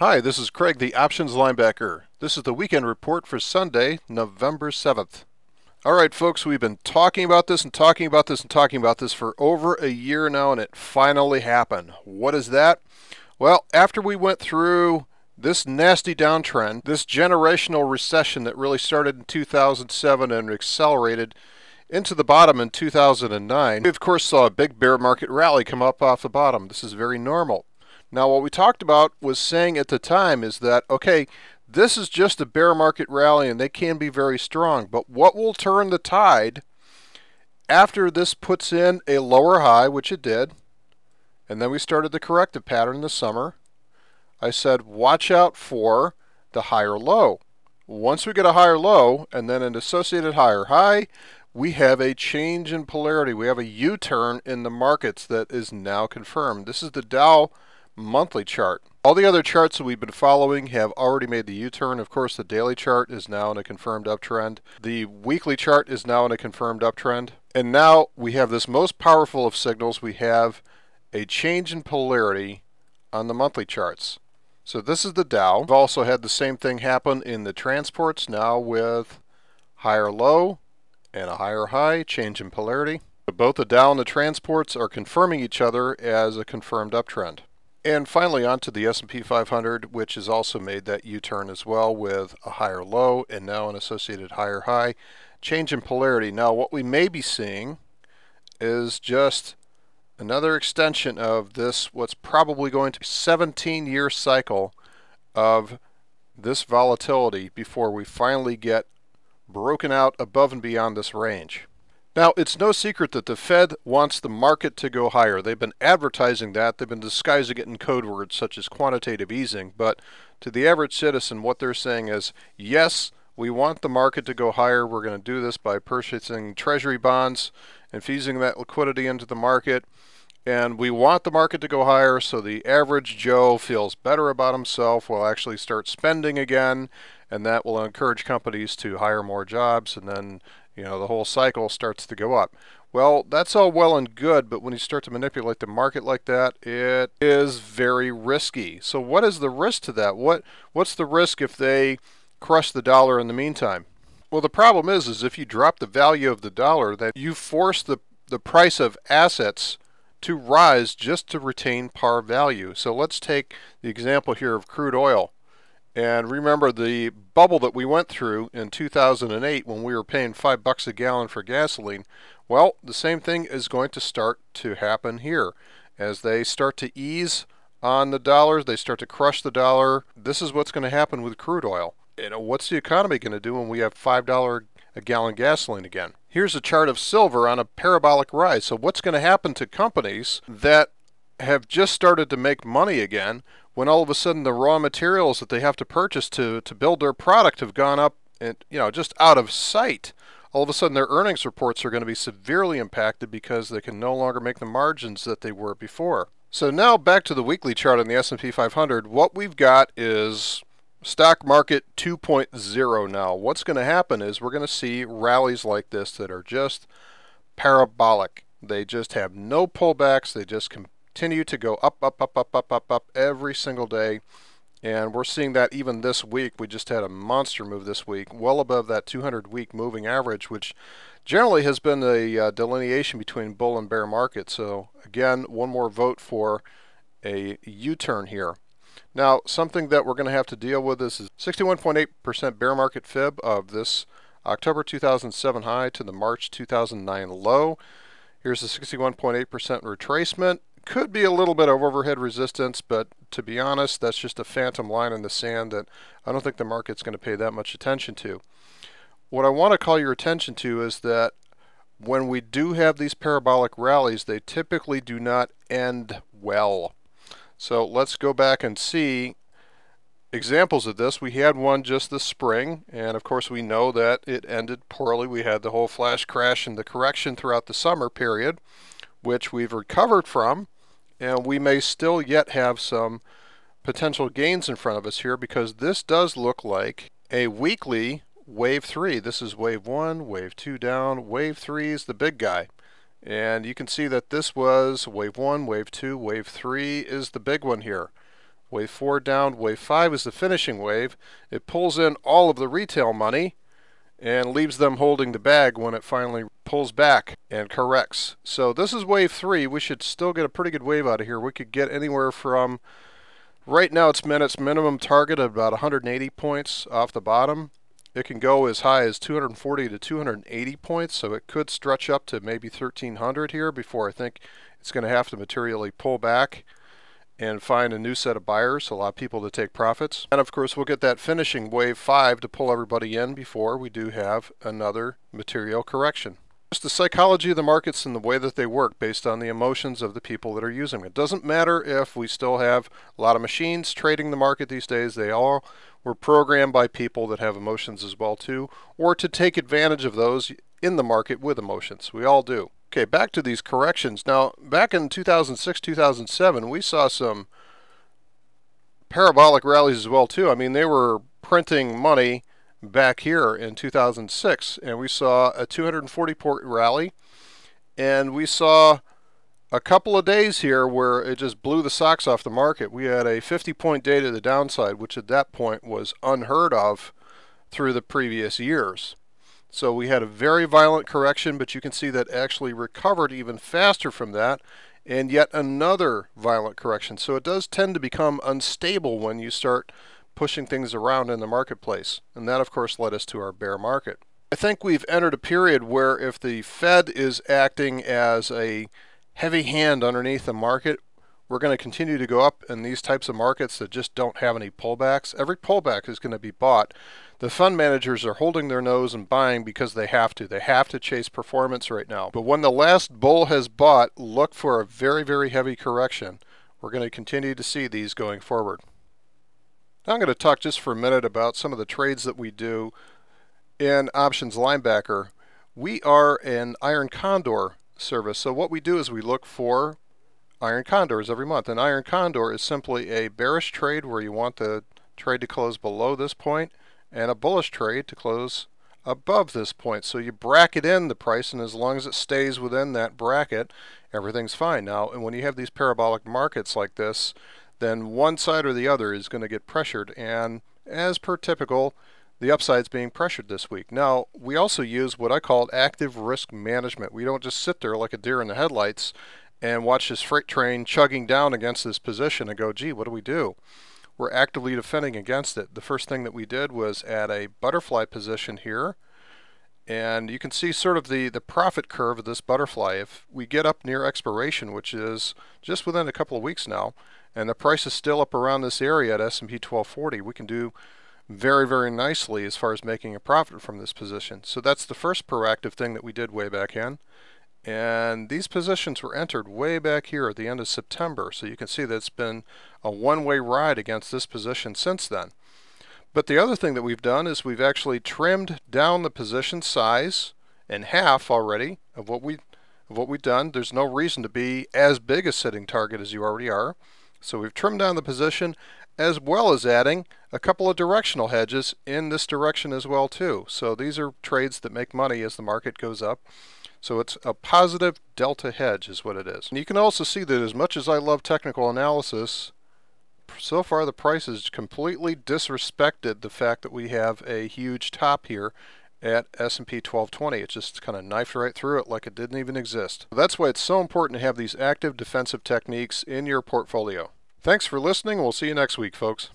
Hi, this is Craig, the options linebacker. This is the weekend report for Sunday, November 7th. All right, folks, we've been talking about this and talking about this and talking about this for over a year now, and it finally happened. What is that? Well, after we went through this nasty downtrend, this generational recession that really started in 2007 and accelerated into the bottom in 2009, we of course saw a big bear market rally come up off the bottom. This is very normal. Now, what we talked about was saying at the time is that, okay, this is just a bear market rally and they can be very strong, but what will turn the tide after this puts in a lower high, which it did, and then we started the corrective pattern in the summer? I said, watch out for the higher low. Once we get a higher low and then an associated higher high, we have a change in polarity. We have a U-turn in the markets that is now confirmed. This is the Dow monthly chart. All the other charts that we've been following have already made the U-turn. Of course, the daily chart is now in a confirmed uptrend. The weekly chart is now in a confirmed uptrend. And now we have this most powerful of signals. We have a change in polarity on the monthly charts. So this is the Dow. We've also had the same thing happen in the transports, now with higher low and a higher high, change in polarity. Both the Dow and the transports are confirming each other as a confirmed uptrend. And finally, on to the S&P 500, which has also made that U-turn as well with a higher low and now an associated higher high. Change in polarity. Now, what we may be seeing is just another extension of this, what's probably going to be a 17-year cycle of this volatility before we finally get broken out above and beyond this range. Now, it's no secret that the Fed wants the market to go higher. They've been advertising that. They've been disguising it in code words such as quantitative easing. But to the average citizen, what they're saying is, yes, we want the market to go higher. We're going to do this by purchasing treasury bonds, infusing that liquidity into the market. And we want the market to go higher so the average Joe feels better about himself, will actually start spending again, and that will encourage companies to hire more jobs, and then the whole cycle starts to go up. Well, that's all well and good, but when you start to manipulate the market like that, it is very risky. So what is the risk to that? What's the risk if they crush the dollar in the meantime? Well, the problem is if you drop the value of the dollar, that you force the price of assets to rise just to retain par value. So let's take the example here of crude oil. And remember the bubble that we went through in 2008 when we were paying $5 a gallon for gasoline. Well, the same thing is going to start to happen here. As they start to ease on the dollars, they start to crush the dollar. This is what's going to happen with crude oil. What's the economy going to do when we have $5 a gallon gasoline again? Here's a chart of silver on a parabolic rise. So what's going to happen to companies that have just started to make money again when all of a sudden the raw materials that they have to purchase to build their product have gone up and just out of sight? All of a sudden their earnings reports are going to be severely impacted because they can no longer make the margins that they were before. So now back to the weekly chart on the S&P 500. What we've got is stock market 2.0 now. What's going to happen is we're going to see rallies like this that are just parabolic. They just have no pullbacks. They just continue to go up, up, up, up, up, up, up every single day. And we're seeing that even this week. We just had a monster move this week, well above that 200-week moving average, which generally has been a delineation between bull and bear market. So again, one more vote for a U-turn here. Now, something that we're going to have to deal with is 61.8% bear market fib of this October 2007 high to the March 2009 low. Here's a 61.8% retracement. Could be a little bit of overhead resistance, but to be honest, that's just a phantom line in the sand that I don't think the market's going to pay that much attention to. What I want to call your attention to is that when we do have these parabolic rallies, they typically do not end well. So let's go back and see examples of this. We had one just this spring, and of course we know that it ended poorly. We had the whole flash crash and the correction throughout the summer period, which we've recovered from, and we may still yet have some potential gains in front of us here because this does look like a weekly wave 3. This is wave 1, wave 2 down, wave 3 is the big guy. And you can see that this was wave 1, wave 2, wave 3 is the big one here. Wave 4 down. Wave 5 is the finishing wave. It pulls in all of the retail money and leaves them holding the bag when it finally pulls back and corrects. So this is wave 3. We should still get a pretty good wave out of here. We could get anywhere from, right now it's met its minimum target of about 180 points off the bottom. It can go as high as 240 to 280 points, so it could stretch up to maybe 1300 here before I think it's going to have to materially pull back and find a new set of buyers, a lot of people to take profits. And of course we'll get that finishing wave 5 to pull everybody in before we do have another material correction. Just the psychology of the markets and the way that they work based on the emotions of the people that are using it. It doesn't matter if we still have a lot of machines trading the market these days. They all were programmed by people that have emotions as well too, or to take advantage of those in the market with emotions. We all do. Okay, back to these corrections. Now, back in 2006, 2007, we saw some parabolic rallies as well too. I mean, they were printing money back here in 2006, and we saw a 240 point rally, and we saw a couple of days here where it just blew the socks off the market. We had a 50-point day to the downside, which at that point was unheard of through the previous years. So we had a very violent correction, but you can see that actually recovered even faster from that, and yet another violent correction. So it does tend to become unstable when you start pushing things around in the marketplace. And that, of course, led us to our bear market. I think we've entered a period where if the Fed is acting as a heavy hand underneath the market, we're going to continue to go up in these types of markets that just don't have any pullbacks. Every pullback is going to be bought. The fund managers are holding their nose and buying because they have to. They have to chase performance right now. But when the last bull has bought, look for a very, very heavy correction. We're going to continue to see these going forward. Now I'm going to talk just for a minute about some of the trades that we do in Options Linebacker. We are an Iron Condor service. So what we do is we look for Iron Condors every month. An Iron Condor is simply a bearish trade where you want the trade to close below this point and a bullish trade to close above this point. So you bracket in the price, and as long as it stays within that bracket, everything's fine. Now, and when you have these parabolic markets like this, then one side or the other is going to get pressured, and as per typical, the upside's being pressured this week. Now, we also use what I call active risk management. We don't just sit there like a deer in the headlights and watch this freight train chugging down against this position and go, gee, what do? We're actively defending against it. The first thing that we did was add a butterfly position here, and you can see sort of the profit curve of this butterfly. If we get up near expiration, which is just within a couple of weeks now, and the price is still up around this area at S&P 1240, we can do very, very nicely as far as making a profit from this position. So that's the first proactive thing that we did way back in. And these positions were entered way back here at the end of September. So you can see that it's been a one-way ride against this position since then. But the other thing that we've done is we've actually trimmed down the position size in half already of what we've done. There's no reason to be as big a sitting target as you already are. So we've trimmed down the position, as well as adding a couple of directional hedges in this direction as well too. So these are trades that make money as the market goes up. So it's a positive delta hedge is what it is. And you can also see that as much as I love technical analysis, so far the price has completely disrespected the fact that we have a huge top here at S&P 1220. It just kind of knifed right through it like it didn't even exist. That's why it's so important to have these active defensive techniques in your portfolio. Thanks for listening. We'll see you next week, folks.